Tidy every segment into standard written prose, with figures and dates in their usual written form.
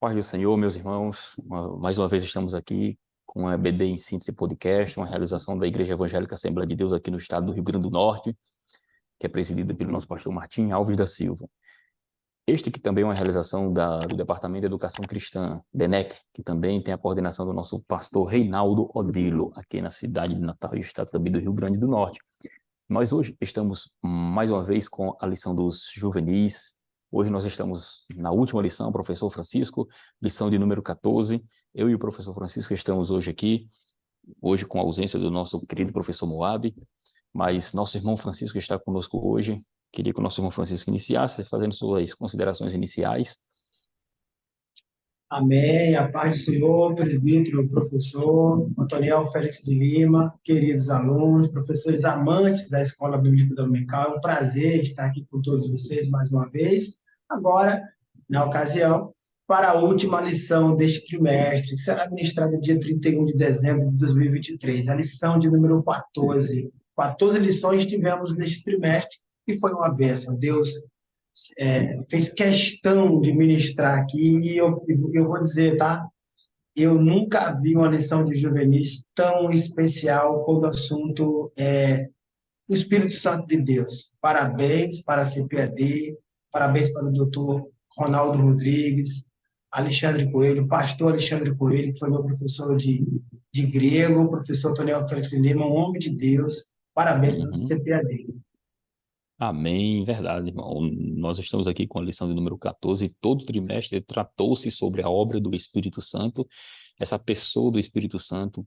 Paz do Senhor, meus irmãos, mais uma vez estamos aqui com a EBD em Síntese Podcast, uma realização da Igreja Evangélica Assembleia de Deus aqui no estado do Rio Grande do Norte, que é presidida pelo nosso pastor Martim Alves da Silva. Este que também é uma realização do Departamento de Educação Cristã, DENEC, que também tem a coordenação do nosso pastor Reinaldo Odilo, aqui na cidade de Natal e estado também do Rio Grande do Norte. Nós hoje estamos mais uma vez com a lição dos juvenis. Hoje nós estamos na última lição, professor Francisco, lição de número 14. Eu e o professor Francisco estamos hoje aqui, hoje com a ausência do nosso querido professor Moab, mas nosso irmão Francisco está conosco hoje. Queria que o nosso irmão Francisco iniciasse, fazendo suas considerações iniciais. Amém. A paz do Senhor, presbítero, professor, Antoniel Félix de Lima, queridos alunos, professores amantes da Escola Bíblica Dominical. É um prazer estar aqui com todos vocês mais uma vez. Agora, na ocasião, para a última lição deste trimestre, que será ministrada dia 31 de dezembro de 2023, a lição de número 14. 14 lições tivemos neste trimestre e foi uma bênção. Deus fez questão de ministrar aqui, e eu vou dizer, tá? Eu nunca vi uma lição de juvenis tão especial quando o assunto é o Espírito Santo de Deus. Parabéns para a CPAD, parabéns para o doutor Ronaldo Rodrigues, Alexandre Coelho, pastor Alexandre Coelho, que foi meu professor de grego, professor Antoniel Félix de Lima, um homem de Deus. Parabéns para o CPAD. Amém, verdade, irmão. Nós estamos aqui com a lição de número 14 e todo trimestre tratou-se sobre a obra do Espírito Santo, essa pessoa do Espírito Santo,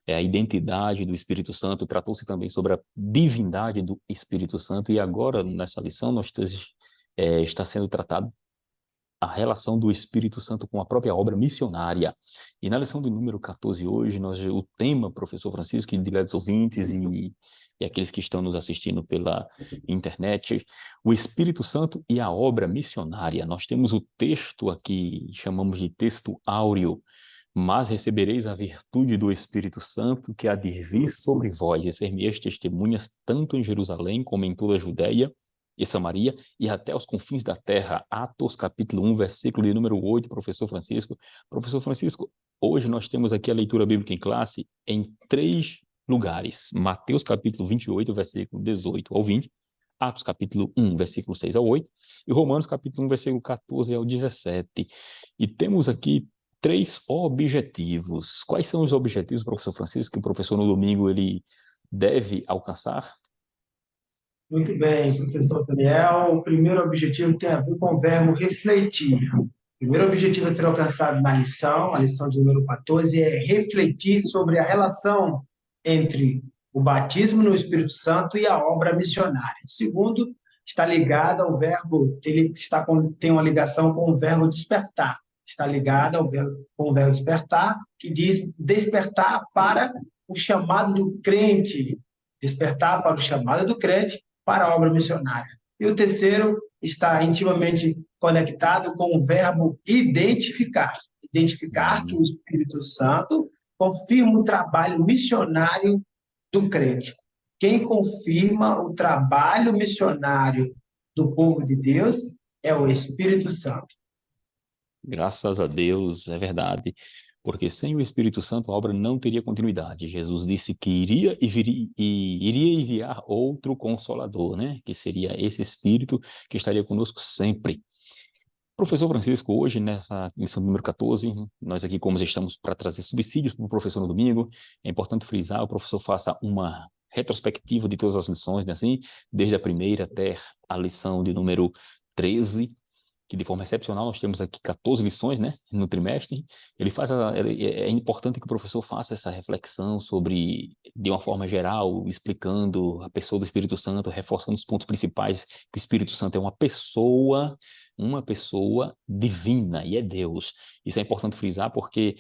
a identidade do Espírito Santo, tratou-se também sobre a divindade do Espírito Santo e agora, nessa lição, está sendo tratado a relação do Espírito Santo com a própria obra missionária. E na lição do número 14 hoje, o tema, professor Francisco, e diletos ouvintes e aqueles que estão nos assistindo pela internet, o Espírito Santo e a obra missionária. Nós temos o texto aqui, chamamos de texto áureo, mas recebereis a virtude do Espírito Santo que há de vir sobre vós, e ser-me-eis testemunhas tanto em Jerusalém como em toda a Judéia e Samaria, e até os confins da terra. Atos capítulo 1, versículo de número 8, professor Francisco. Professor Francisco, hoje nós temos aqui a leitura bíblica em classe em 3 lugares. Mateus capítulo 28, versículo 18 ao 20, Atos capítulo 1, versículo 6 ao 8, e Romanos capítulo 1, versículo 14 ao 17. E temos aqui 3 objetivos. Quais são os objetivos, professor Francisco, que o professor no domingo ele deve alcançar? Muito bem, professor Daniel. O primeiro objetivo tem a ver com o verbo refletir. O primeiro objetivo a ser alcançado na lição, a lição de número 14, é refletir sobre a relação entre o batismo no Espírito Santo e a obra missionária. O segundo, está ligado ao verbo, tem uma ligação com o verbo despertar. Está ligado com o verbo despertar, que diz despertar para o chamado do crente. Despertar para o chamado do crente para a obra missionária. E o terceiro está intimamente conectado com o verbo identificar. Identificar que o Espírito Santo confirma o trabalho missionário do crente. Quem confirma o trabalho missionário do povo de Deus é o Espírito Santo. Graças a Deus, é verdade. Porque sem o Espírito Santo a obra não teria continuidade. Jesus disse que iria enviar outro Consolador, né? Que seria esse Espírito que estaria conosco sempre. Professor Francisco, hoje nessa lição número 14, nós aqui como estamos para trazer subsídios para o professor no domingo, é importante frisar, o professor faça uma retrospectiva de todas as lições, né? Assim, desde a primeira até a lição de número 13, que de forma excepcional nós temos aqui 14 lições, né, no trimestre. É importante que o professor faça essa reflexão sobre, de uma forma geral, explicando a pessoa do Espírito Santo, reforçando os pontos principais, que o Espírito Santo é uma pessoa divina, e é Deus. Isso é importante frisar porque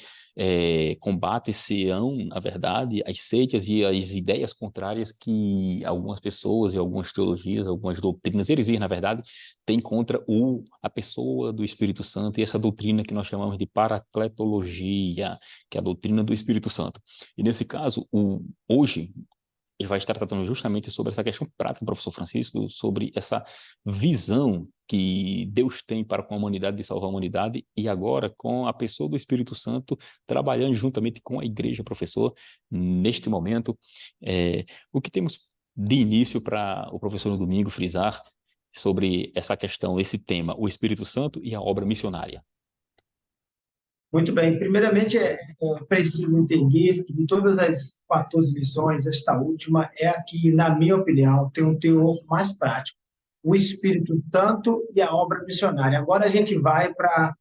combate-se-ão, na verdade, as seitas e as ideias contrárias que algumas pessoas e algumas teologias, algumas doutrinas heresias, na verdade, têm contra a pessoa do Espírito Santo e essa doutrina que nós chamamos de paracletologia, que é a doutrina do Espírito Santo. E nesse caso, hoje, ele vai estar tratando justamente sobre essa questão prática, professor Francisco, sobre essa visão que Deus tem para com a humanidade, de salvar a humanidade, e agora com a pessoa do Espírito Santo trabalhando juntamente com a igreja, professor, neste momento. O que temos de início para o professor no domingo frisar sobre essa questão, esse tema, o Espírito Santo e a obra missionária? Muito bem. Primeiramente, é preciso entender que de todas as 14 lições, esta última é a que, na minha opinião, tem um teor mais prático. O Espírito Santo e a obra missionária. Agora a gente vai para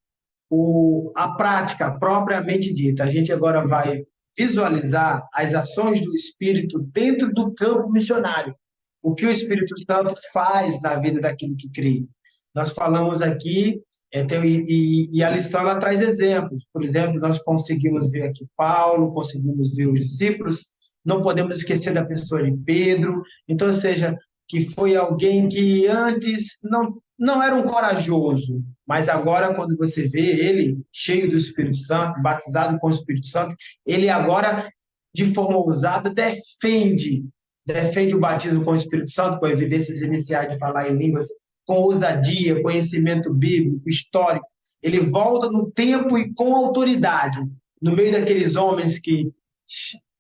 a prática propriamente dita. A gente agora vai visualizar as ações do Espírito dentro do campo missionário. O que o Espírito Santo faz na vida daquele que crê. Nós falamos aqui, e a lição ela traz exemplos. Por exemplo, nós conseguimos ver aqui Paulo, conseguimos ver os discípulos, não podemos esquecer da pessoa de Pedro. Então, ou seja, que foi alguém que antes não era um corajoso, mas agora, quando você vê ele cheio do Espírito Santo, batizado com o Espírito Santo, ele agora, de forma ousada, defende o batismo com o Espírito Santo, com evidências iniciais de falar em línguas, com ousadia, conhecimento bíblico, histórico. Ele volta no tempo e com autoridade, no meio daqueles homens que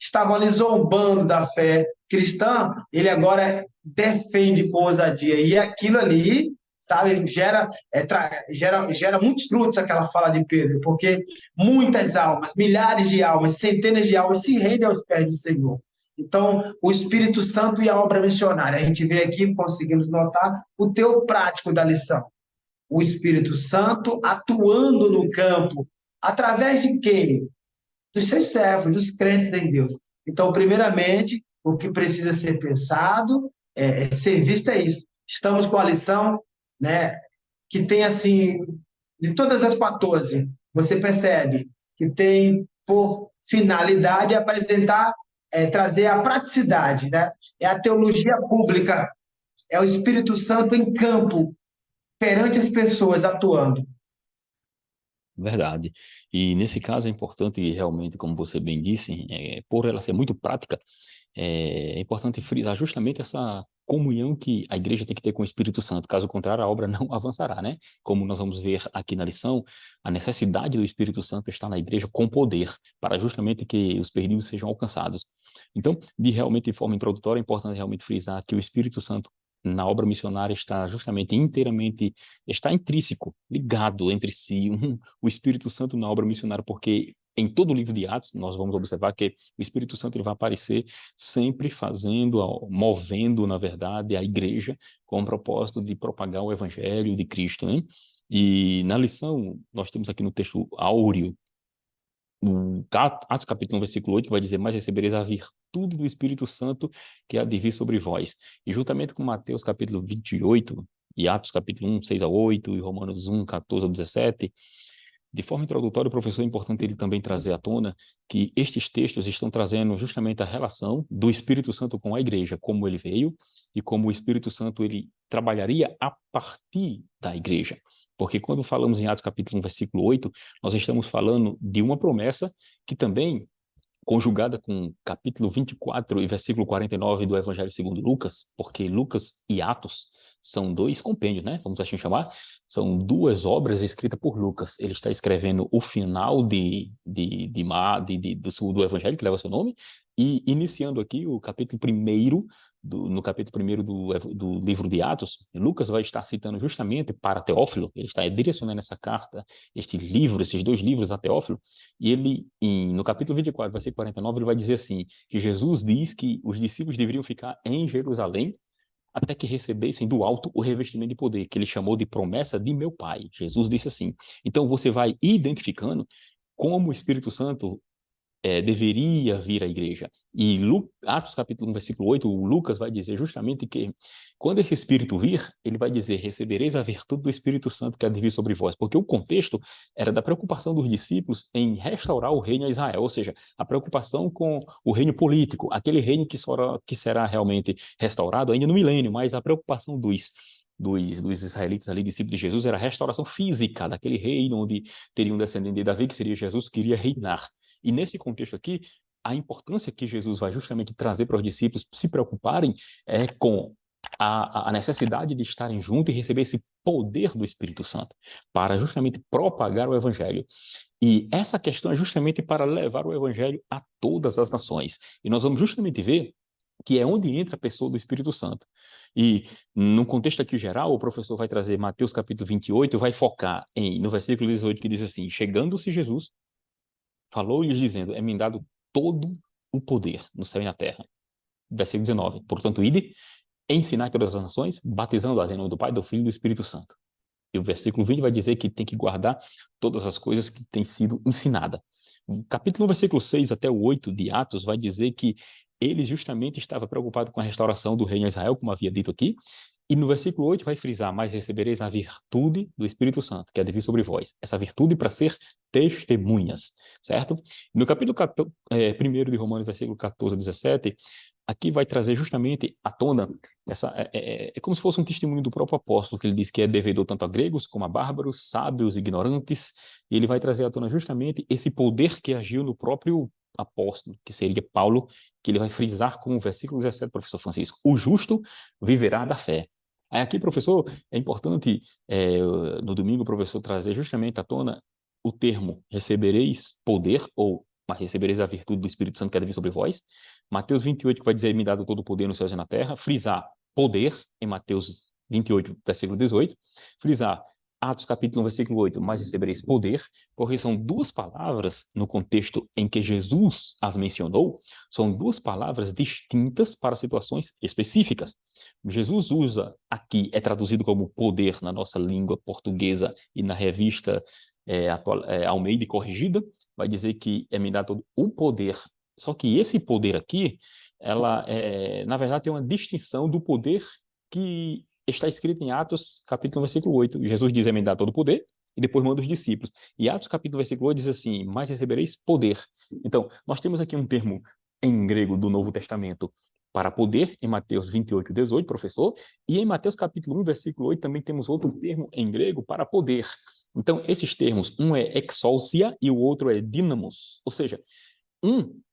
estavam ali zombando da fé cristã, ele agora defende com ousadia. E aquilo ali, sabe, gera muitos frutos aquela fala de Pedro, porque muitas almas, milhares de almas, centenas de almas se rendem aos pés do Senhor. Então, o Espírito Santo e a obra missionária. A gente vê aqui, conseguimos notar o teor prático da lição. O Espírito Santo atuando no campo, através de quem? Dos seus servos, dos crentes em Deus. Então, primeiramente, o que precisa ser pensado, ser visto é isso. Estamos com a lição, né, que tem, assim, de todas as 14, você percebe que tem por finalidade apresentar, trazer a praticidade, né? É a teologia pública, é o Espírito Santo em campo, perante as pessoas, atuando. Verdade. E nesse caso é importante realmente, como você bem disse, por ela ser muito prática, é importante frisar justamente essa comunhão que a igreja tem que ter com o Espírito Santo. Caso contrário, a obra não avançará, né? Como nós vamos ver aqui na lição, a necessidade do Espírito Santo está na igreja com poder, para justamente que os perdidos sejam alcançados. Então, de forma introdutória, é importante realmente frisar que o Espírito Santo na obra missionária está justamente inteiramente, está intrínseco, ligado entre si, o Espírito Santo na obra missionária, porque em todo o livro de Atos, nós vamos observar que o Espírito Santo ele vai aparecer sempre fazendo, movendo, na verdade, a igreja com o propósito de propagar o evangelho de Cristo, né? E na lição, nós temos aqui no texto áureo, no Atos capítulo 1, versículo 8, vai dizer: mas recebereis a virtude do Espírito Santo que há de vir sobre vós. E juntamente com Mateus capítulo 28, e Atos capítulo 1, 6 a 8, e Romanos 1, 14 a 17, de forma introdutória, o professor é importante ele também trazer à tona que estes textos estão trazendo justamente a relação do Espírito Santo com a igreja, como ele veio e como o Espírito Santo ele trabalharia a partir da igreja. Porque quando falamos em Atos capítulo 1, versículo 8, nós estamos falando de uma promessa que também, conjugada com capítulo 24 e versículo 49 do Evangelho segundo Lucas, porque Lucas e Atos são dois compêndios, né? Vamos assim chamar. São duas obras escritas por Lucas. Ele está escrevendo o final do Evangelho, que leva seu nome, e iniciando aqui o capítulo 1 no capítulo 1 do livro de Atos, Lucas vai estar citando justamente para Teófilo, ele está direcionando essa carta, esses dois livros a Teófilo, e ele, no capítulo 24, versículo 49, ele vai dizer assim, que Jesus diz que os discípulos deveriam ficar em Jerusalém até que recebessem do alto o revestimento de poder, que ele chamou de promessa de meu Pai. Jesus disse assim. Então, você vai identificando como o Espírito Santo deveria vir à igreja. E Atos capítulo 1, versículo 8, o Lucas vai dizer justamente que quando esse Espírito vir, ele vai dizer, recebereis a virtude do Espírito Santo que há de vir sobre vós, porque o contexto era da preocupação dos discípulos em restaurar o reino a Israel, ou seja, a preocupação com o reino político, aquele reino que será realmente restaurado ainda no milênio, mas a preocupação dos israelitas ali, discípulos de Jesus, era a restauração física daquele reino onde teria um descendente de Davi, que seria Jesus, que iria reinar. E nesse contexto aqui, a importância que Jesus vai justamente trazer para os discípulos se preocuparem com a necessidade de estarem juntos e receber esse poder do Espírito Santo para justamente propagar o Evangelho. E essa questão é justamente para levar o Evangelho a todas as nações. E nós vamos justamente ver que é onde entra a pessoa do Espírito Santo. E, no contexto aqui geral, o professor vai trazer Mateus capítulo 28, vai focar no versículo 18, que diz assim: chegando-se Jesus, falou-lhes dizendo, é-me dado todo o poder no céu e na terra. Versículo 19, portanto, ide, ensinai todas as nações, batizando-as em nome do Pai, do Filho e do Espírito Santo. E o versículo 20 vai dizer que tem que guardar todas as coisas que têm sido ensinadas. O capítulo 1, versículo 6 até o 8 de Atos vai dizer que ele justamente estava preocupado com a restauração do reino de Israel, como havia dito aqui. E no versículo 8 vai frisar, mas recebereis a virtude do Espírito Santo, que é de vir sobre vós. Essa virtude para ser testemunhas, certo? No capítulo 1 de Romanos, versículo 14 a 17, aqui vai trazer justamente à tona, é como se fosse um testemunho do próprio apóstolo, que ele diz que é devedor tanto a gregos como a bárbaros, sábios, ignorantes, e ele vai trazer à tona justamente esse poder que agiu no próprio apóstolo, que seria Paulo, que ele vai frisar com o versículo 17, professor Francisco: o justo viverá da fé. Aí aqui, professor, é importante, no domingo, o professor trazer justamente à tona o termo recebereis poder, ou mas recebereis a virtude do Espírito Santo que há de vir sobre vós. Mateus 28, que vai dizer, me dado todo o poder nos céus e na terra. Frisar poder, em Mateus 28, versículo 18. Frisar Atos capítulo 1, versículo 8, mas recebereis poder, porque são duas palavras no contexto em que Jesus as mencionou, são duas palavras distintas para situações específicas. Jesus usa aqui, é traduzido como poder na nossa língua portuguesa e na revista Almeida Corrigida, vai dizer que me dá todo o poder. Só que esse poder aqui, na verdade, tem uma distinção do poder que está escrito em Atos, capítulo 1, versículo 8. Jesus diz, me dá todo o poder, e depois manda os discípulos. E Atos, capítulo 1, versículo 8, diz assim, mas recebereis poder. Então, nós temos aqui um termo em grego do Novo Testamento para poder, em Mateus 28, 18, professor, e em Mateus, capítulo 1, versículo 8, também temos outro termo em grego para poder. Então, esses termos, um é exousia e o outro é dínamos. Ou seja,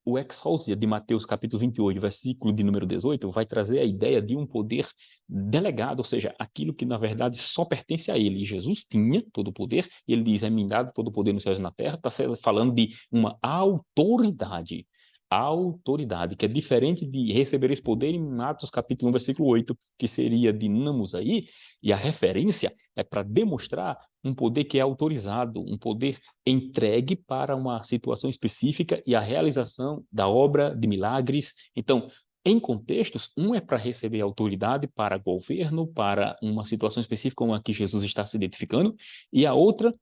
o exousia de Mateus capítulo 28, versículo de número 18, vai trazer a ideia de um poder delegado, ou seja, aquilo que na verdade só pertence a ele. Jesus tinha todo o poder, e ele diz, é-me dado todo o poder nos céus e na terra, está falando de uma autoridade. Autoridade, que é diferente de receber esse poder em Atos capítulo 1, versículo 8, que seria dinamos aí, e a referência é para demonstrar um poder que é autorizado, um poder entregue para uma situação específica e a realização da obra de milagres. Então, em contextos, um é para receber autoridade para governo, para uma situação específica como a que Jesus está se identificando, e a outra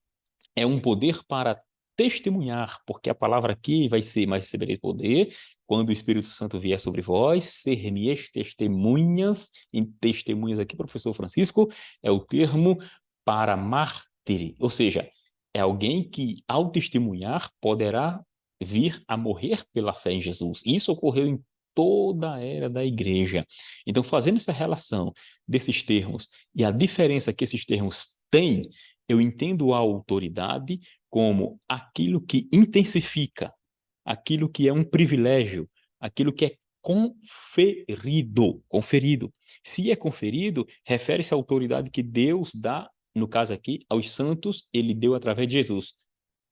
é um poder para testemunhar, porque a palavra aqui vai ser, mas recebereis poder quando o Espírito Santo vier sobre vós, ser-me-eis testemunhas, em testemunhas aqui, professor Francisco, é o termo para mártir, ou seja, é alguém que, ao testemunhar, poderá vir a morrer pela fé em Jesus. Isso ocorreu em toda a era da igreja. Então, fazendo essa relação desses termos e a diferença que esses termos têm, eu entendo a autoridade como aquilo que intensifica, aquilo que é um privilégio, aquilo que é conferido. Se é conferido, refere-se à autoridade que Deus dá, no caso aqui, aos santos, ele deu através de Jesus,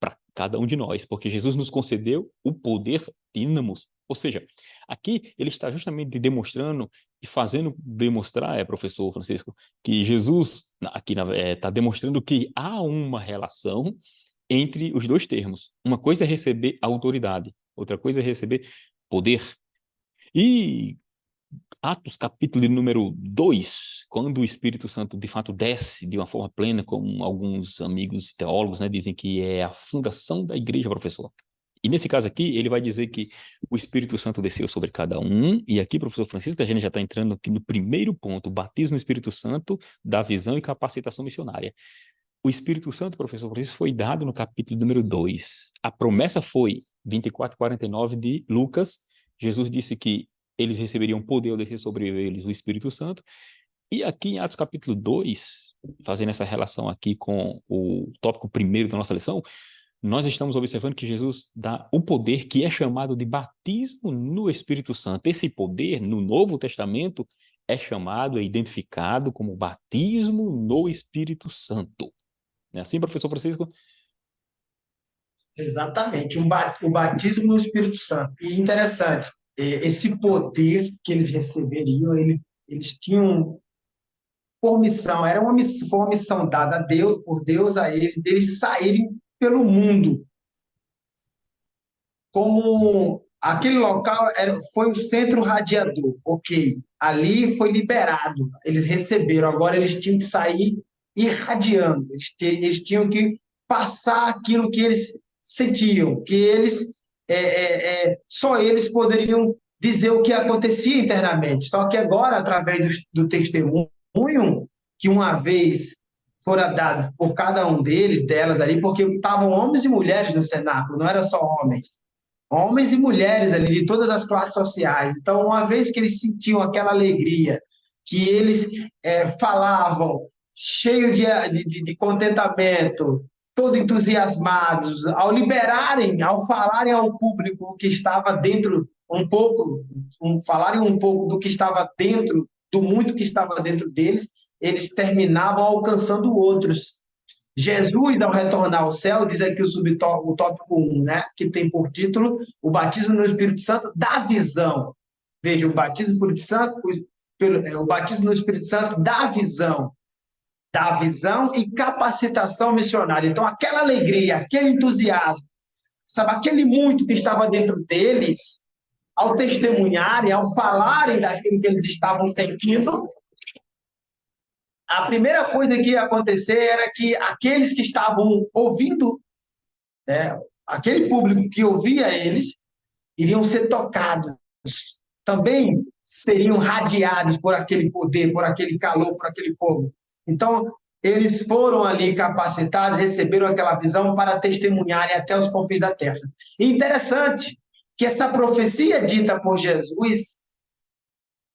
para cada um de nós, porque Jesus nos concedeu o poder dínamos. Ou seja, aqui ele está justamente demonstrando e fazendo demonstrar, professor Francisco, que Jesus aqui está demonstrando que há uma relação entre os dois termos. Uma coisa é receber autoridade, outra coisa é receber poder. E Atos, capítulo de número 2, quando o Espírito Santo de fato desce de uma forma plena, como alguns amigos teólogos, né, dizem que é a fundação da igreja, professor. E nesse caso aqui, ele vai dizer que o Espírito Santo desceu sobre cada um, e aqui, professor Francisco, a gente já está entrando aqui no primeiro ponto, batismo do Espírito Santo, da visão e capacitação missionária. O Espírito Santo, professor Francisco, foi dado no capítulo número 2. A promessa foi 24 e 49 de Lucas. Jesus disse que eles receberiam poder ao descer sobre eles o Espírito Santo. E aqui em Atos capítulo 2, fazendo essa relação aqui com o tópico primeiro da nossa lição, nós estamos observando que Jesus dá o poder que é chamado de batismo no Espírito Santo. Esse poder, no Novo Testamento, é chamado, é identificado como batismo no Espírito Santo. Não é assim, professor Francisco? Exatamente, o batismo no Espírito Santo. E interessante, esse poder que eles receberiam, eles tinham por missão, foi uma missão dada a Deus, por Deus a eles, deles saírem pelo mundo. Como aquele local foi o centro radiador, ok. Ali foi liberado, eles receberam, agora eles tinham que sair irradiando, eles tinham que passar aquilo que eles sentiam, que eles só eles poderiam dizer o que acontecia internamente. Só que agora, através do testemunho, que uma vez fora dado por cada um delas ali, porque estavam homens e mulheres no cenáculo, não era só homens e mulheres ali de todas as classes sociais. Então, uma vez que eles sentiam aquela alegria, que eles falavam cheio de contentamento, todo entusiasmados, ao liberarem, ao falarem ao público que estava dentro falarem um pouco do que estava dentro, do muito que estava dentro deles, eles terminavam alcançando outros. Jesus, ao retornar ao céu, diz aqui o tópico 1, né, que tem por título o batismo no Espírito Santo da visão. Veja, o batismo no Espírito Santo, o batismo no Espírito Santo da visão e capacitação missionária. Então, aquela alegria, aquele entusiasmo, sabe, aquele muito que estava dentro deles, ao testemunharem, ao falarem daquilo que eles estavam sentindo, a primeira coisa que ia acontecer era que aqueles que estavam ouvindo, né, aquele público que ouvia eles, iriam ser tocados, também seriam radiados por aquele poder, por aquele calor, por aquele fogo. Então, eles foram ali capacitados, receberam aquela visão para testemunharem até os confins da terra. E interessante que essa profecia dita por Jesus,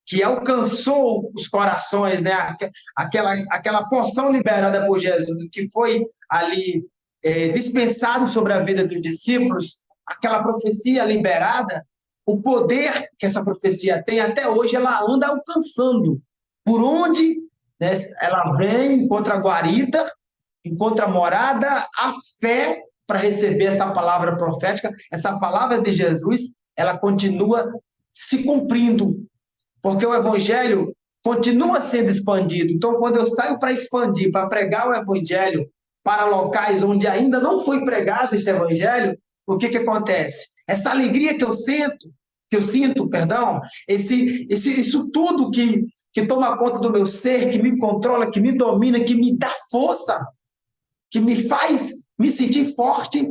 que alcançou os corações, né? Aquela porção liberada por Jesus, que foi ali dispensado sobre a vida dos discípulos, aquela profecia liberada, o poder que essa profecia tem, até hoje ela anda alcançando. Por onde, né, ela vem, encontra a guarita, encontra a morada, a fé para receber essa palavra profética, essa palavra de Jesus, ela continua se cumprindo, porque o evangelho continua sendo expandido. Então, quando eu saio para expandir, para pregar o evangelho para locais onde ainda não foi pregado esse evangelho, o que acontece? Essa alegria que eu sinto, perdão, isso tudo que toma conta do meu ser, que me controla, que me domina, que me dá força, que me faz me sentir forte,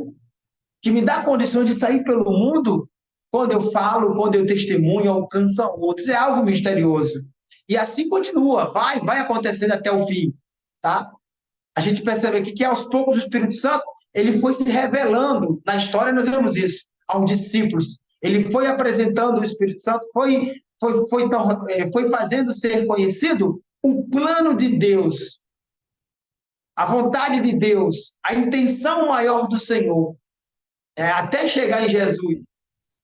que me dá condições de sair pelo mundo, quando eu falo, quando eu testemunho, alcança outros. É algo misterioso. E assim continua, vai acontecendo até o fim. Tá? A gente percebe aqui que aos poucos o Espírito Santo ele foi se revelando. Na história nós vemos isso, aos discípulos. Ele foi apresentando o Espírito Santo, foi fazendo ser conhecido o plano de Deus, a vontade de Deus, a intenção maior do Senhor, até chegar em Jesus.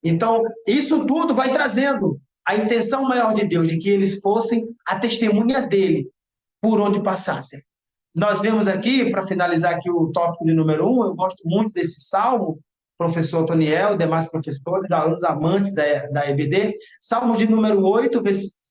Então, isso tudo vai trazendo a intenção maior de Deus, de que eles fossem a testemunha dele, por onde passassem. Nós vemos aqui, para finalizar aqui o tópico de número 1, eu gosto muito desse salmo, professor Toniel, demais professores, alunos amantes da EBD, salmo de número 8,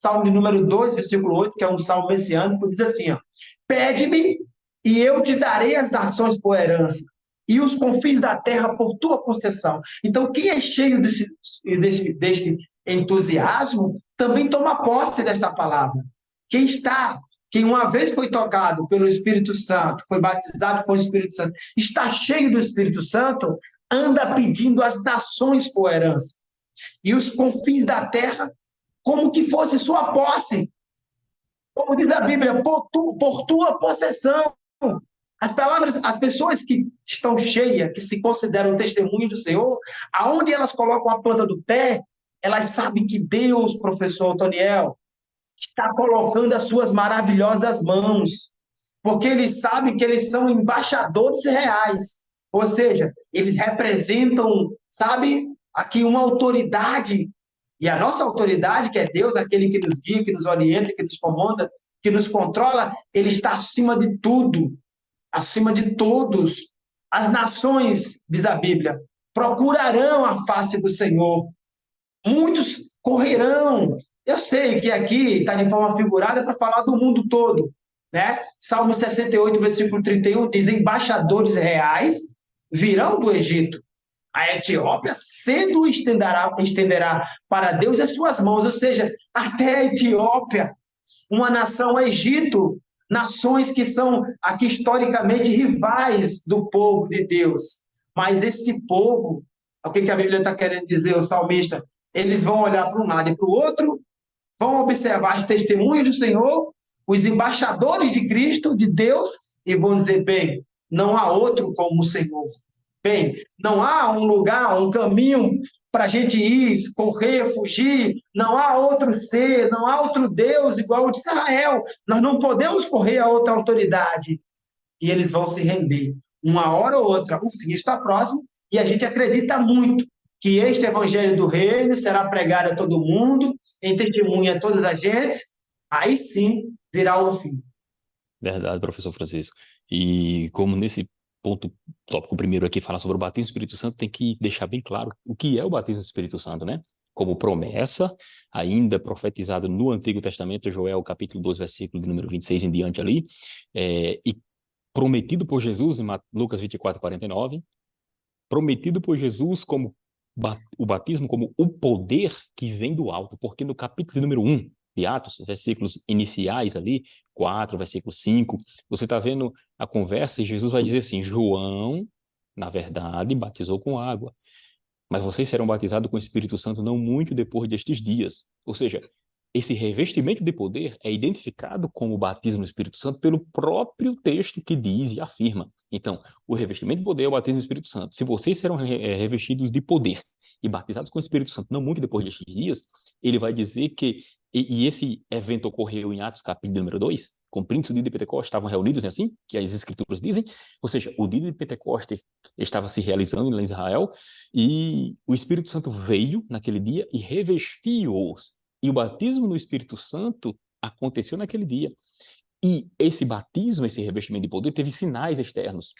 salmo de número 2, versículo 8, que é um salmo messiânico, diz assim, ó, pede-me e eu te darei as nações por herança, e os confins da terra por tua concessão. Então, quem é cheio deste entusiasmo, também toma posse desta palavra. Quem uma vez foi tocado pelo Espírito Santo, foi batizado com o Espírito Santo, está cheio do Espírito Santo, anda pedindo as nações por herança. E os confins da terra, como que fosse sua posse. Como diz a Bíblia, por tua possessão. As pessoas que estão cheias, que se consideram testemunhas do Senhor, aonde elas colocam a planta do pé, elas sabem que Deus, professor Toniel, está colocando as suas maravilhosas mãos, porque eles sabem que eles são embaixadores reais. Ou seja, eles representam, sabe, aqui uma autoridade. E a nossa autoridade, que é Deus, aquele que nos guia, que nos orienta, que nos comanda, que nos controla, ele está acima de tudo, acima de todos. As nações, diz a Bíblia, procurarão a face do Senhor. Muitos correrão. Eu sei que aqui está de forma figurada para falar do mundo todo, né? Salmo 68, versículo 31 diz: embaixadores reais virão do Egito. A Etiópia cedo estenderá para Deus as suas mãos, ou seja, até a Etiópia, uma nação, o Egito, nações que são aqui historicamente rivais do povo de Deus. Mas esse povo, o que a Bíblia está querendo dizer, o salmista? Eles vão olhar para um lado e para o outro, vão observar as testemunhas do Senhor, os embaixadores de Cristo, de Deus, e vão dizer: bem, não há outro como o Senhor. Bem, não há um lugar, um caminho para a gente ir, correr, fugir. Não há outro ser, não há outro Deus igual o de Israel. Nós não podemos correr a outra autoridade. E eles vão se render. Uma hora ou outra, o fim está próximo, e a gente acredita muito que este evangelho do reino será pregado a todo mundo, em testemunha a todas as gentes, aí sim virá o fim. Verdade, professor Francisco. E como nesse ponto, tópico primeiro aqui, fala sobre o batismo do Espírito Santo, tem que deixar bem claro o que é o batismo do Espírito Santo, né? Como promessa, ainda profetizado no Antigo Testamento, Joel capítulo 2, versículo de número 26 em diante ali, e prometido por Jesus em Lucas 24, 49, prometido por Jesus como o batismo como o poder que vem do alto, porque no capítulo número 1 de Atos, versículos iniciais ali, 4, versículo 5, você está vendo a conversa e Jesus vai dizer assim: João, na verdade, batizou com água, mas vocês serão batizados com o Espírito Santo não muito depois destes dias. Ou seja, esse revestimento de poder é identificado como o batismo no Espírito Santo pelo próprio texto que diz e afirma. Então, o revestimento de poder é o batismo no Espírito Santo. Se vocês serão revestidos de poder e batizados com o Espírito Santo não muito depois destes dias, ele vai dizer que, e esse evento ocorreu em Atos capítulo número 2, cumprindo-se o dia de Pentecostes, estavam reunidos, né, assim, que as escrituras dizem, ou seja, o dia de Pentecostes estava se realizando em Israel, e o Espírito Santo veio naquele dia e revestiu-os. E o batismo no Espírito Santo aconteceu naquele dia. E esse batismo, esse revestimento de poder, teve sinais externos,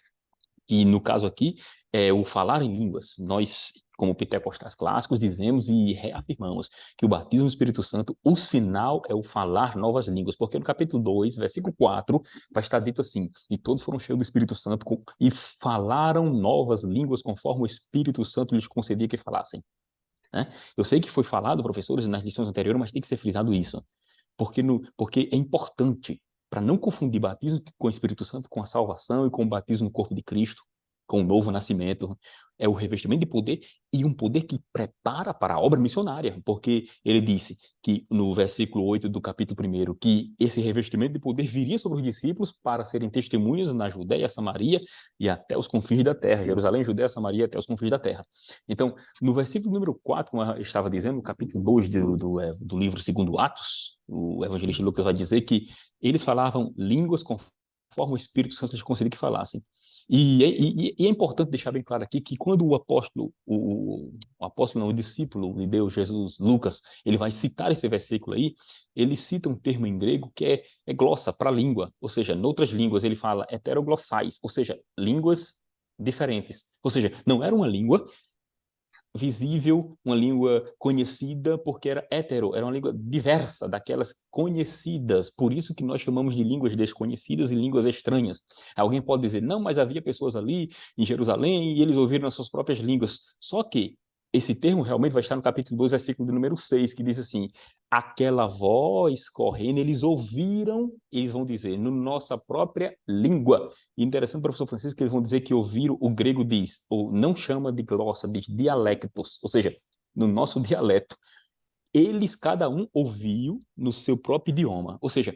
que no caso aqui é o falar em línguas. Nós, como pentecostais clássicos, dizemos e reafirmamos que o batismo do Espírito Santo, o sinal é o falar novas línguas, porque no capítulo 2, versículo 4, vai estar dito assim: e todos foram cheios do Espírito Santo e falaram novas línguas conforme o Espírito Santo lhes concedia que falassem. Né? Eu sei que foi falado, professores, nas lições anteriores, mas tem que ser frisado isso, porque é importante, para não confundir batismo com o Espírito Santo, com a salvação e com o batismo no corpo de Cristo, com o novo nascimento. É o revestimento de poder e um poder que prepara para a obra missionária, porque ele disse que no versículo 8 do capítulo 1 que esse revestimento de poder viria sobre os discípulos para serem testemunhas na Judéia, Samaria e até os confins da terra. Jerusalém, Judéia, Samaria até os confins da terra. Então, no versículo número 4, como eu estava dizendo, no capítulo 2 do livro segundo Atos, o evangelista Lucas vai dizer que eles falavam línguas conforme o Espírito Santo lhes concedia que falassem. E é importante deixar bem claro aqui que quando o apóstolo, o discípulo de Deus, Jesus, Lucas, ele vai citar esse versículo aí, ele cita um termo em grego que é glossa, para língua, ou seja, em outras línguas ele fala heteroglossais, ou seja, línguas diferentes. Ou seja, não era uma língua visível, uma língua conhecida, porque era hétero, era uma língua diversa daquelas conhecidas. Por isso que nós chamamos de línguas desconhecidas e línguas estranhas. Alguém pode dizer: não, mas havia pessoas ali em Jerusalém e eles ouviram as suas próprias línguas. Só que esse termo realmente vai estar no capítulo 2, versículo de número 6, que diz assim: aquela voz correndo, eles ouviram, eles vão dizer, no nossa própria língua. E interessante, professor Francisco, que eles vão dizer que ouviram, o grego diz, ou não chama de glossa, diz dialectos, ou seja, no nosso dialeto. Eles, cada um, ouviu no seu próprio idioma. Ou seja,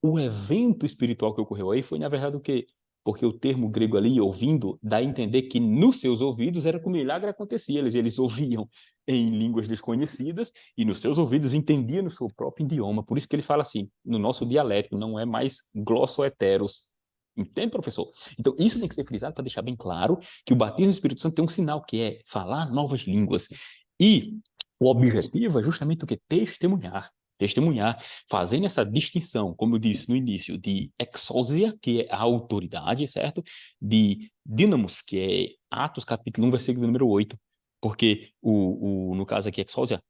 o evento espiritual que ocorreu aí foi, na verdade, o quê? Porque o termo grego ali, ouvindo, dá a entender que nos seus ouvidos era que o milagre acontecia. Eles ouviam em línguas desconhecidas e nos seus ouvidos entendiam no seu próprio idioma. Por isso que ele fala assim, no nosso dialeto, não é mais glossoheteros, Entende, professor? Então, isso tem que ser frisado para deixar bem claro que o batismo no Espírito Santo tem um sinal, que é falar novas línguas. E o objetivo é justamente o que? Testemunhar. Testemunhar, fazendo essa distinção, como eu disse no início, de exousia, que é a autoridade, certo? De dínamos, que é Atos capítulo 1, versículo número 8. Porque, no caso aqui, exousia,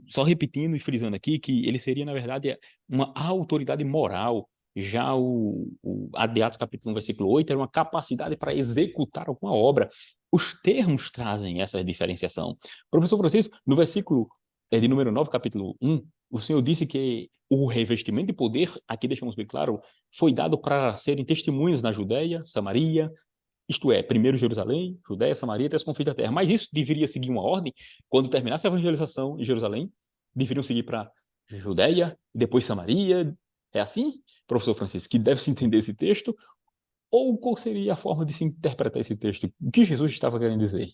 só repetindo e frisando aqui, que ele seria, na verdade, uma autoridade moral. Já a de Atos capítulo 1, versículo 8, era uma capacidade para executar alguma obra. Os termos trazem essa diferenciação. Professor Francisco, no versículo de número 9, capítulo 1, o Senhor disse que o revestimento de poder, aqui deixamos bem claro, foi dado para serem testemunhas na Judéia, Samaria, isto é, primeiro Jerusalém, Judéia, Samaria, até os confins da terra. Mas isso deveria seguir uma ordem. Quando terminasse a evangelização em Jerusalém, deveriam seguir para Judéia, depois Samaria. É assim, professor Francisco, que deve-se entender esse texto? Ou qual seria a forma de se interpretar esse texto? O que Jesus estava querendo dizer?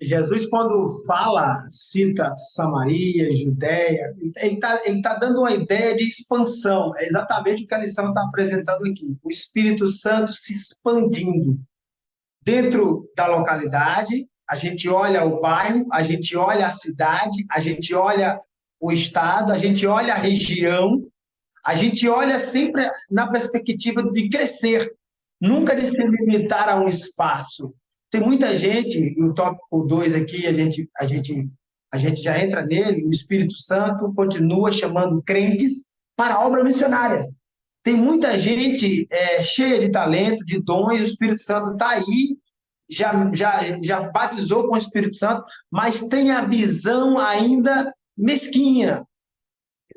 Jesus, quando fala, cita Samaria, Judéia, ele tá dando uma ideia de expansão. É exatamente o que a lição está apresentando aqui. O Espírito Santo se expandindo dentro da localidade. A gente olha o bairro, a gente olha a cidade, a gente olha o estado, a gente olha a região, a gente olha sempre na perspectiva de crescer, nunca de se limitar a um espaço. Tem muita gente, e o tópico 2 aqui, a gente já entra nele, o Espírito Santo continua chamando crentes para a obra missionária. Tem muita gente cheia de talento, de dons, o Espírito Santo está aí, já batizou com o Espírito Santo, mas tem a visão ainda mesquinha,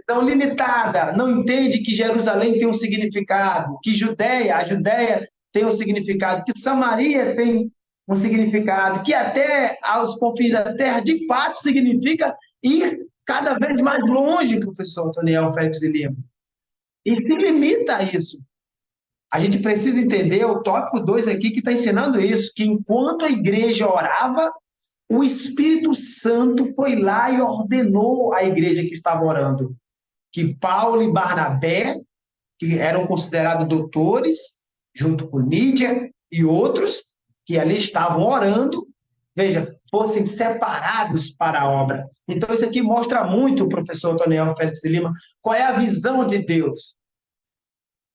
não limitada, não entende que Jerusalém tem um significado, que a Judéia tem um significado, que Samaria tem um significado, que até aos confins da terra, de fato, significa ir cada vez mais longe, professor Antoniel Félix de Lima. E se limita a isso. A gente precisa entender o tópico 2 aqui que está ensinando isso, que enquanto a igreja orava, o Espírito Santo foi lá e ordenou a igreja que estava orando que Paulo e Barnabé, que eram considerados doutores, junto com Lídia e outros, que ali estavam orando, veja, fossem separados para a obra. Então, isso aqui mostra muito, professor Antoniel Félix de Lima, qual é a visão de Deus,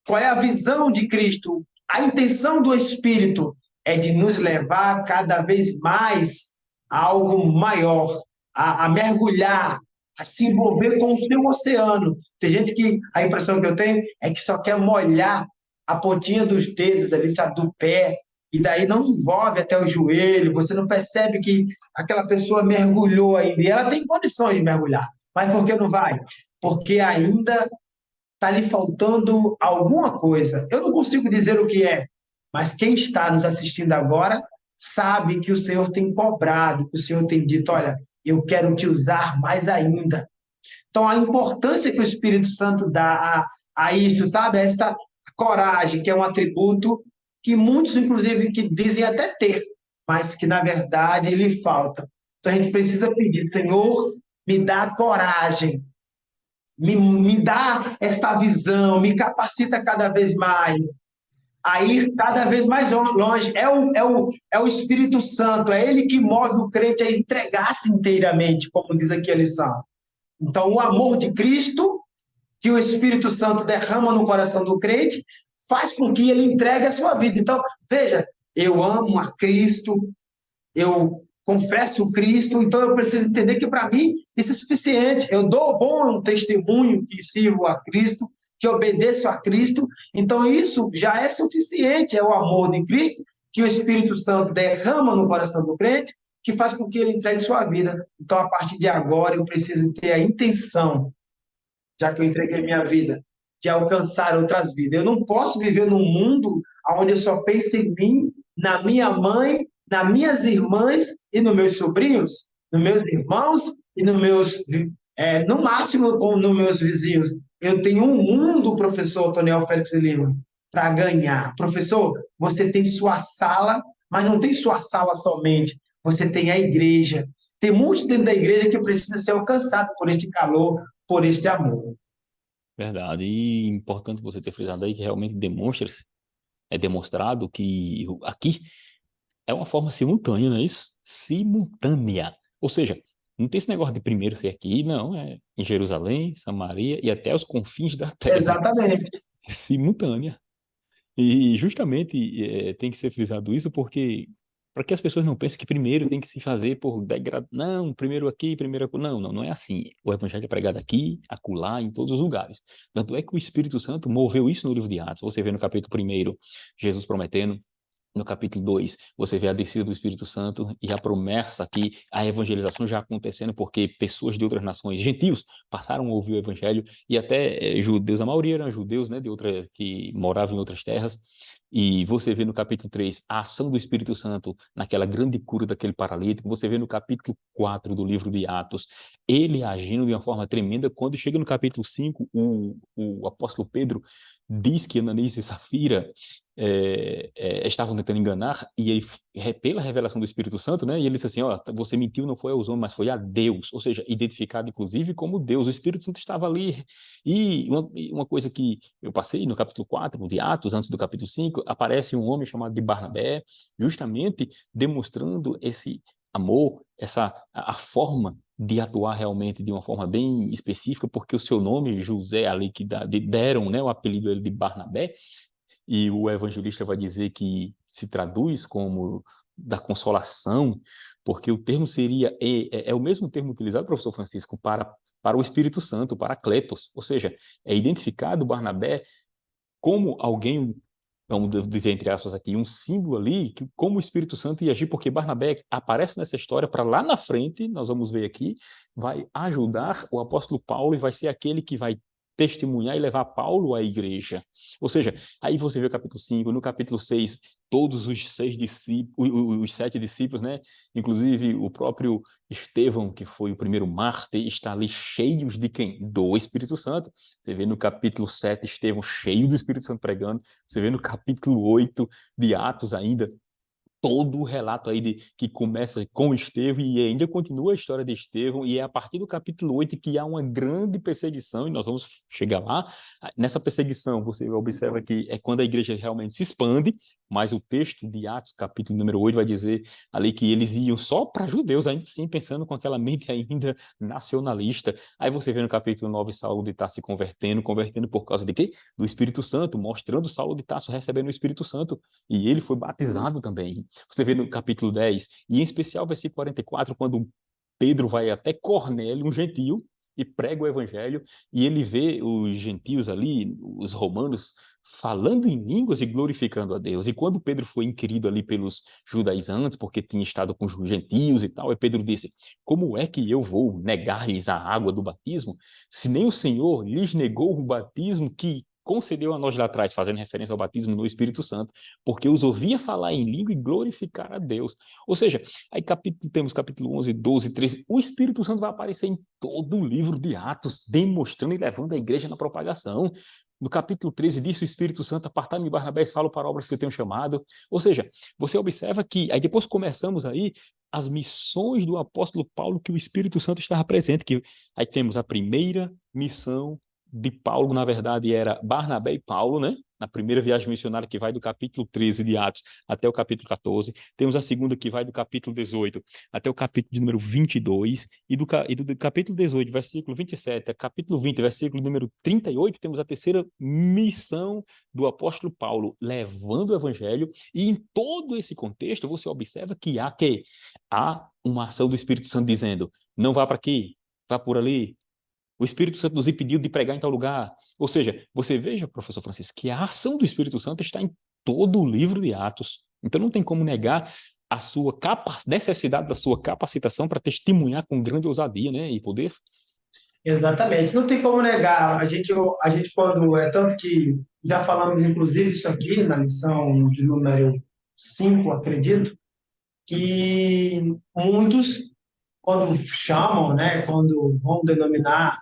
qual é a visão de Cristo. A intenção do Espírito é de nos levar cada vez mais a algo maior, a mergulhar, a se envolver com o seu oceano. Tem gente que a impressão que eu tenho é que só quer molhar a pontinha dos dedos ali, sabe, do pé, e daí não envolve até o joelho, você não percebe que aquela pessoa mergulhou ainda, e ela tem condições de mergulhar, mas por que não vai? Porque ainda está lhe faltando alguma coisa. Eu não consigo dizer o que é, mas quem está nos assistindo agora sabe que o Senhor tem cobrado, que o Senhor tem dito, olha, eu quero te usar mais ainda. Então, a importância que o Espírito Santo dá a isso, sabe? A esta coragem, que é um atributo que muitos, inclusive, que dizem até ter, mas que, na verdade, lhe falta. Então, a gente precisa pedir, Senhor, me dá coragem, me dá esta visão, me capacita cada vez mais, a ir cada vez mais longe. É o Espírito Santo, é ele que move o crente a entregar-se inteiramente, como diz aqui a lição. Então, o amor de Cristo, que o Espírito Santo derrama no coração do crente, faz com que ele entregue a sua vida. Então, veja, eu amo a Cristo, eu confesso Cristo, então eu preciso entender que para mim isso é suficiente. Eu dou bom testemunho que sirvo a Cristo, que obedeço a Cristo, então isso já é suficiente, é o amor de Cristo que o Espírito Santo derrama no coração do crente, que faz com que ele entregue sua vida. Então, a partir de agora, eu preciso ter a intenção, já que eu entreguei minha vida, de alcançar outras vidas. Eu não posso viver num mundo onde eu só penso em mim, na minha mãe, nas minhas irmãs e nos meus sobrinhos, nos meus irmãos e nos meus, no máximo, nos meus vizinhos. Eu tenho um mundo, professor Antoniel Félix de Lima, para ganhar. Professor, você tem sua sala, mas não tem sua sala somente. Você tem a igreja. Tem muitos dentro da igreja que precisa ser alcançado por este calor, por este amor. Verdade. E importante você ter frisado aí que realmente demonstra é demonstrado que aqui é uma forma simultânea, não é isso? Simultânea. Ou seja, não tem esse negócio de primeiro ser aqui, não, é em Jerusalém, Samaria e até os confins da terra. Exatamente. É simultânea. E justamente tem que ser frisado isso porque para que as pessoas não pensem que primeiro tem que se fazer por degrau. Não, primeiro aqui, primeiro acolá. Não, não, não é assim. O evangelho é pregado aqui, acolá, em todos os lugares. Tanto é que o Espírito Santo moveu isso no livro de Atos. Você vê no capítulo 1, Jesus prometendo. No capítulo 2, você vê a descida do Espírito Santo e a promessa que a evangelização já acontecendo, porque pessoas de outras nações, gentios, passaram a ouvir o evangelho, e até judeus, a maioria eram judeus, né, que moravam em outras terras. E você vê no capítulo 3 a ação do Espírito Santo naquela grande cura daquele paralítico. Você vê no capítulo 4 do livro de Atos, ele agindo de uma forma tremenda. Quando chega no capítulo 5, o apóstolo Pedro diz que Ananias e Safira estavam tentando enganar, e aí, pela revelação do Espírito Santo, né, e ele disse assim, ó, você mentiu, não foi aos homens, mas foi a Deus, ou seja, identificado inclusive como Deus. O Espírito Santo estava ali. E uma coisa que eu passei no capítulo 4 de Atos, antes do capítulo 5, aparece um homem chamado de Barnabé, justamente demonstrando esse amor, a forma de atuar realmente de uma forma bem específica, porque o seu nome, José, ali que deram, né, o apelido dele de Barnabé, e o evangelista vai dizer que se traduz como da consolação, porque o termo seria, é o mesmo termo utilizado, professor Francisco, para o Espírito Santo, para Cletos, ou seja, é identificado Barnabé como alguém, vamos dizer entre aspas aqui, um símbolo ali, que, como o Espírito Santo ia agir, porque Barnabé aparece nessa história para lá na frente, nós vamos ver aqui, vai ajudar o apóstolo Paulo e vai ser aquele que vai testemunhar e levar Paulo à igreja. Ou seja, aí você vê o capítulo 5, no capítulo 6, todos os 6 discípulos, os 7 discípulos, né? Inclusive o próprio Estevão, que foi o primeiro mártir, está ali cheios de quem? Do Espírito Santo. Você vê no capítulo 7, Estevão cheio do Espírito Santo pregando. Você vê no capítulo 8 de Atos ainda, todo o relato aí que começa com Estevão e ainda continua a história de Estevão, e é a partir do capítulo 8 que há uma grande perseguição, e nós vamos chegar lá. Nessa perseguição, você observa que é quando a igreja realmente se expande, mas o texto de Atos, capítulo número 8, vai dizer ali que eles iam só para judeus, ainda assim, pensando com aquela mente ainda nacionalista. Aí você vê no capítulo 9 Saulo de Tarso se convertendo por causa de quê? Do Espírito Santo, mostrando Saulo de Tarso recebendo o Espírito Santo, e ele foi batizado também. Você vê no capítulo 10, e em especial versículo 44, quando Pedro vai até Cornélio, um gentio, e prega o evangelho, e ele vê os gentios ali, os romanos, falando em línguas e glorificando a Deus. E quando Pedro foi inquirido ali pelos judaizantes, porque tinha estado com os gentios e tal, e Pedro disse, como é que eu vou negar-lhes a água do batismo, se nem o Senhor lhes negou o batismo que concedeu a nós lá atrás, fazendo referência ao batismo no Espírito Santo, porque os ouvia falar em língua e glorificar a Deus. Ou seja, aí temos capítulo 11, 12, 13, o Espírito Santo vai aparecer em todo o livro de Atos, demonstrando e levando a igreja na propagação. No capítulo 13 diz o Espírito Santo, apartar-me Barnabé e Saulo para obras que eu tenho chamado. Ou seja, você observa que, aí depois começamos aí, as missões do apóstolo Paulo, que o Espírito Santo estava presente, que aí temos a primeira missão de Paulo, na verdade, era Barnabé e Paulo, né? Na primeira viagem missionária, que vai do capítulo 13 de Atos até o capítulo 14. Temos a segunda, que vai do capítulo 18 até o capítulo de número 22. E do capítulo 18, versículo 27, a capítulo 20, versículo número 38, temos a terceira missão do apóstolo Paulo, levando o evangelho. E em todo esse contexto, você observa que há uma ação do Espírito Santo dizendo, não vá para aqui, vá por ali. O Espírito Santo nos impediu de pregar em tal lugar. Ou seja, você veja, professor Francisco, que a ação do Espírito Santo está em todo o livro de Atos. Então não tem como negar a sua necessidade da sua capacitação para testemunhar com grande ousadia, né, e poder. Exatamente. Não tem como negar. A gente quando é tanto que já falamos inclusive isso aqui na lição de número 5, acredito, que muitos quando chamam, né, quando vão denominar,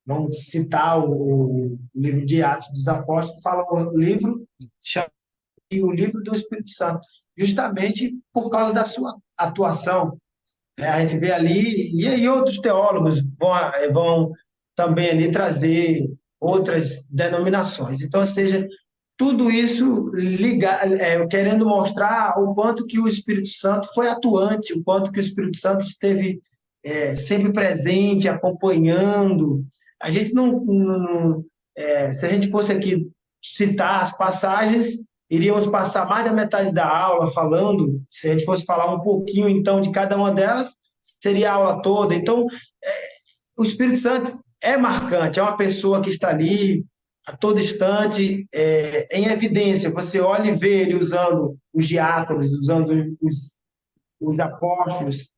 vão citar o livro de Atos dos Apóstolos, falam o livro chama o livro do Espírito Santo, justamente por causa da sua atuação. A gente vê ali, e aí outros teólogos vão também ali trazer outras denominações. Então, ou seja, tudo isso querendo mostrar o quanto que o Espírito Santo foi atuante, o quanto que o Espírito Santo esteve sempre presente, acompanhando. A gente se a gente fosse aqui citar as passagens, iríamos passar mais da metade da aula falando. Se a gente fosse falar um pouquinho, então, de cada uma delas, seria a aula toda. Então, o Espírito Santo é marcante, é uma pessoa que está ali a todo instante, em evidência. Você olha e vê ele usando os diáconos, usando os apóstolos,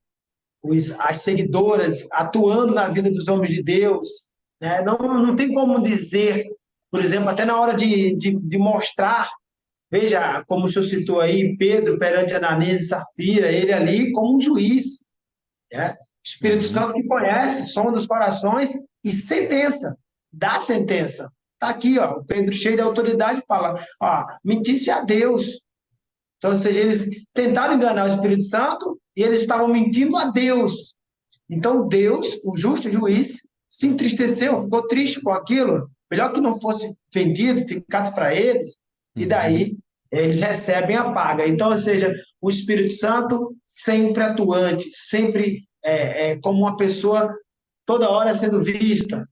as seguidoras, atuando na vida dos homens de Deus. Né? Não tem como dizer, por exemplo, até na hora de mostrar, veja, como o senhor citou aí, Pedro perante Ananias e Safira, ele ali como um juiz. Né? Espírito Uhum. Santo que conhece, sonda os corações e sentença, dá sentença. Está aqui, ó, o Pedro, cheio de autoridade, fala: ó, mentisse a Deus. Então, ou seja, eles tentaram enganar o Espírito Santo e eles estavam mentindo a Deus. Então, Deus, o justo juiz, se entristeceu, ficou triste com aquilo. Melhor que não fosse vendido, ficasse para eles, e Uhum. daí eles recebem a paga. Então, ou seja, o Espírito Santo sempre atuante, sempre como uma pessoa toda hora sendo vista,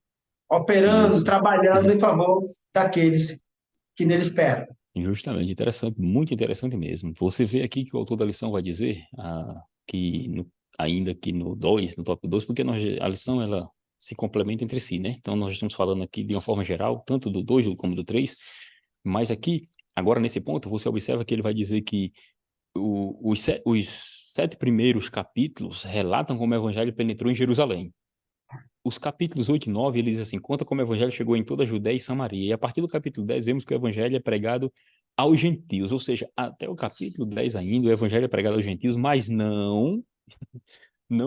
operando, Isso. trabalhando em favor daqueles que nele esperam. Justamente, interessante, muito interessante mesmo. Você vê aqui que o autor da lição vai dizer ainda que no 2, no tópico 2, porque a lição ela se complementa entre si, né? Então nós estamos falando aqui de uma forma geral, tanto do 2 como do 3, mas aqui, agora nesse ponto, você observa que ele vai dizer que os 7 primeiros capítulos relatam como o evangelho penetrou em Jerusalém. Os capítulos 8 e 9, ele diz assim, conta como o evangelho chegou em toda a Judéia e Samaria. E a partir do capítulo 10, vemos que o evangelho é pregado aos gentios, ou seja, até o capítulo 10 ainda, o evangelho é pregado aos gentios, mas não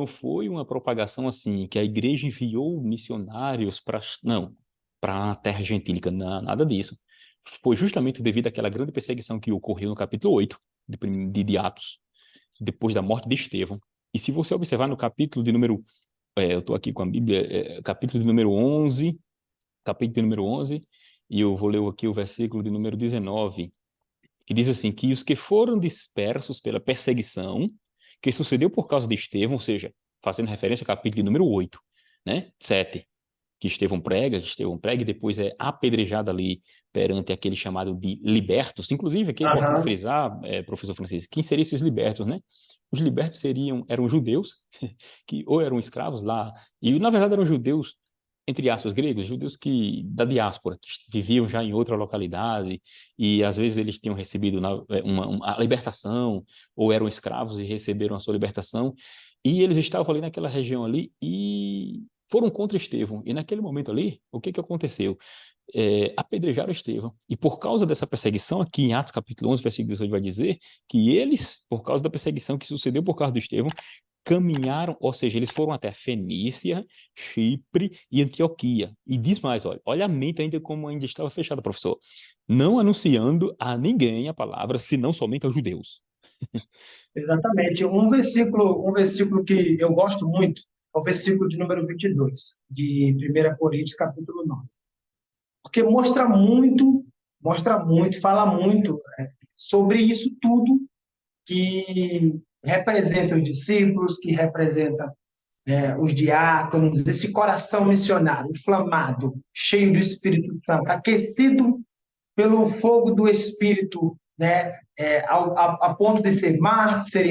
foi uma propagação assim, que a igreja enviou missionários para a terra gentílica, nada disso. Foi justamente devido àquela grande perseguição que ocorreu no capítulo 8 de Atos, depois da morte de Estevão. E se você observar no capítulo de número eu estou aqui com a Bíblia, capítulo de número 11, e eu vou ler aqui o versículo de número 19, que diz assim, que os que foram dispersos pela perseguição, que sucedeu por causa de Estevão, ou seja, fazendo referência ao capítulo de número 8, né? 7, que Estevão prega, e depois é apedrejado ali perante aquele chamado de libertos. Inclusive, aqui é importante Aham. frisar, professor Francisco, quem seriam esses libertos, né? Os libertos eram judeus, que ou eram escravos lá, e na verdade eram judeus, entre aspas, gregos, judeus da diáspora, que viviam já em outra localidade, e às vezes eles tinham recebido a libertação, ou eram escravos e receberam a sua libertação, e eles estavam ali naquela região ali, e foram contra Estevão. E naquele momento ali, o que aconteceu? Apedrejaram Estevão. E por causa dessa perseguição, aqui em Atos capítulo 11, versículo 18, vai dizer que eles, por causa da perseguição que sucedeu por causa do Estevão, caminharam, ou seja, eles foram até Fenícia, Chipre e Antioquia. E diz mais, olha a mente ainda como ainda estava fechada, professor. Não anunciando a ninguém a palavra, senão somente aos judeus. Exatamente. Um versículo que eu gosto muito é o versículo de número 22 de 1 Coríntios, capítulo 9. Porque mostra muito, fala muito sobre isso tudo que representa os discípulos, que representa os diáconos, esse coração missionário, inflamado, cheio do Espírito Santo, aquecido pelo fogo do Espírito, né? A ponto de serem